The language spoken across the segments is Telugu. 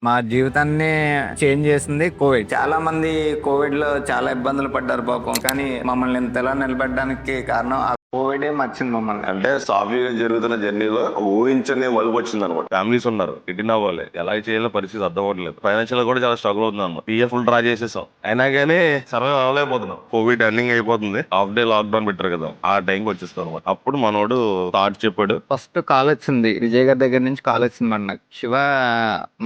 మా జీవితాన్ని చేంజ్ చేసింది కోవిడ్. చాలా మంది కోవిడ్‌లో చాలా ఇబ్బందులు పడ్డారు పాపం. కానీ మమ్మల్ని ఇంతలా నిలబెట్టడానికి కారణం ఆ కోవిడే మార్చింది మమ్మల్ని. అంటే సాఫీగా జరుగుతున్న జర్నీలో ఊహించని మలుపు వచ్చింది అనమాట. ఫ్యామిలీస్ ఉన్నారు, రిటర్న్ అవ్వాలి, ఎలా చేయాలో పరిస్థితి అర్థం అవ్వట్లేదు. ఫైనాన్షియల్ కూడా చాలా స్ట్రగుల్ అవుతుంది అనమాట. పిఎఫ్ డ్రా చేసేసాం, అయినా కానీ సర్వైవ్ అవ్వలేకపోతున్నాం. కోవిడ్ రన్నింగ్ అయిపోతుంది, హాఫ్ డే లాక్డౌన్ పెట్టారు కదా, ఆ టైంకి వచ్చేస్తాం అనమాట. అప్పుడు మనోడు థాట్ చెప్పాడు. ఫస్ట్ కాల్ వచ్చింది విజయ్ గారి దగ్గర నుంచి. కాల్ వచ్చింది మరి నాకు, శివ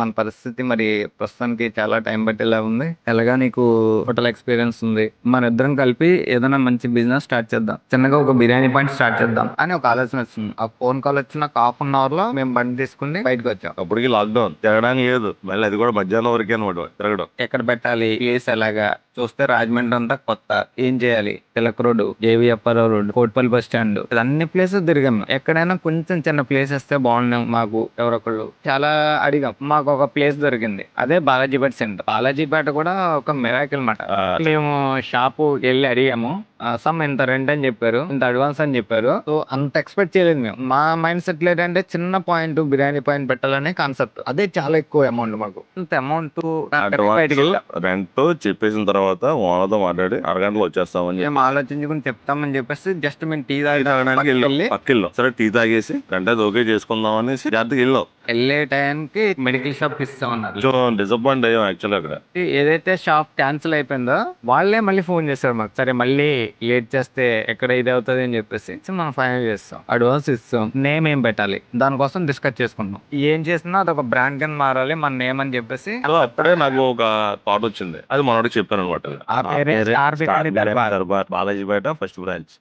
మన పరిస్థితి మరి ప్రస్తుతానికి చాలా టైం పట్టేలా ఉంది, ఎలాగా నీకు హోటల్ ఎక్స్పీరియన్స్ ఉంది, మన ఇద్దరం కలిపి ఏదైనా మంచి బిజినెస్ స్టార్ట్ చేద్దాం, చిన్నగా ఒక బిర్యానీ పాయింట్ స్టార్ట్ చేద్దాం అని ఒక ఆలోచన వచ్చింది. ఆ ఫోన్ కాల్ వచ్చిన ఒక హాఫ్ అన్ అవర్ లో మేము బండి తీసుకుని బయటకు వచ్చాం. అప్పటికి లాక్డౌన్, తిరగడానికి లేదు, మళ్ళీ అది కూడా మధ్యాహ్నం వరకే అనమాట తిరగడం. ఎక్కడ పెట్టాలి, ప్లేస్ ఎలాగా చూస్తే రాజమండ్రి అంతా కొత్త, ఏం చేయాలి, Tilak road, JV Apparao road, Kotpalli bus stand, అన్ని ప్లేసెస్ తిరిగాము. ఎక్కడైనా కొంచెం చిన్న ప్లేస్ వస్తే బాగున్నాం మాకు, ఎవరొకళ్ళు చాలా అడిగాం. మాకు ఒక ప్లేస్ దొరికింది, అదే బాలాజీపేట సెంటర్. బాలాజీపేట కూడా ఒక మిరాకిల్ మాట. మేము షాపు వెళ్ళి అడిగాము, సమ్ ఇంత రెంట్ అని చెప్పారు, ఇంత అడ్వాన్స్ అని చెప్పారు. సో అంత ఎక్స్పెక్ట్ చేయలేదు మేము. మా మైండ్ సెట్ ఏంటంటే చిన్న పాయింట్, బిర్యానీ పాయింట్ పెట్టాలనే కాన్సెప్ట్. అదే చాలా ఎక్కువ అమౌంట్ మాకు. ఇంత అమౌంట్ రెంట్ చెప్పేసిన తర్వాత ఓనర్తో మాట్లాడి అరగంటలో వచ్చేస్తామని మేము ఆలోచించుకుని చెప్తామని చెప్పేసి జస్ట్ మేము టీ తాగడానికి వెళ్ళి పక్కిల్లో సరే టీ తాగేసి అంటే ఓకే చేసుకుందాం అనేసి జాగ్రత్తగా వెళ్ళాం. వెళ్ళే టైంకి మెడికల్ షాప్ ఇస్తామన్నారు. కొంచెం డిసప్పాయింట్ అయ్యాం యాక్చువల్ అక్కడ. ఏదైతే షాప్ క్యాన్సిల్ అయిపోయిందో వాళ్ళే మళ్ళీ ఫోన్ చేశారు మాకు, సరే మళ్ళీ లేట్ చేస్తే ఎక్కడ ఇది అవుతుంది అని చెప్పేసి మనం ఫైనల్ చేస్తాం, అడ్వాన్స్ ఇస్తాం, నేమ్ ఏం పెట్టాలి దానికోసం డిస్కస్ చేసుకుంటాం. ఏం చేసినా అదొక బ్రాండ్ కింద మారాలి మన నేమ్ అని చెప్పేసి. అప్పుడే నాకు ఒక థాట్ వచ్చింది, అది మనోడికి చెప్పాను అనమాట. ఆ పేరే star biryani Darbar. Darbar Balajipeta first branch.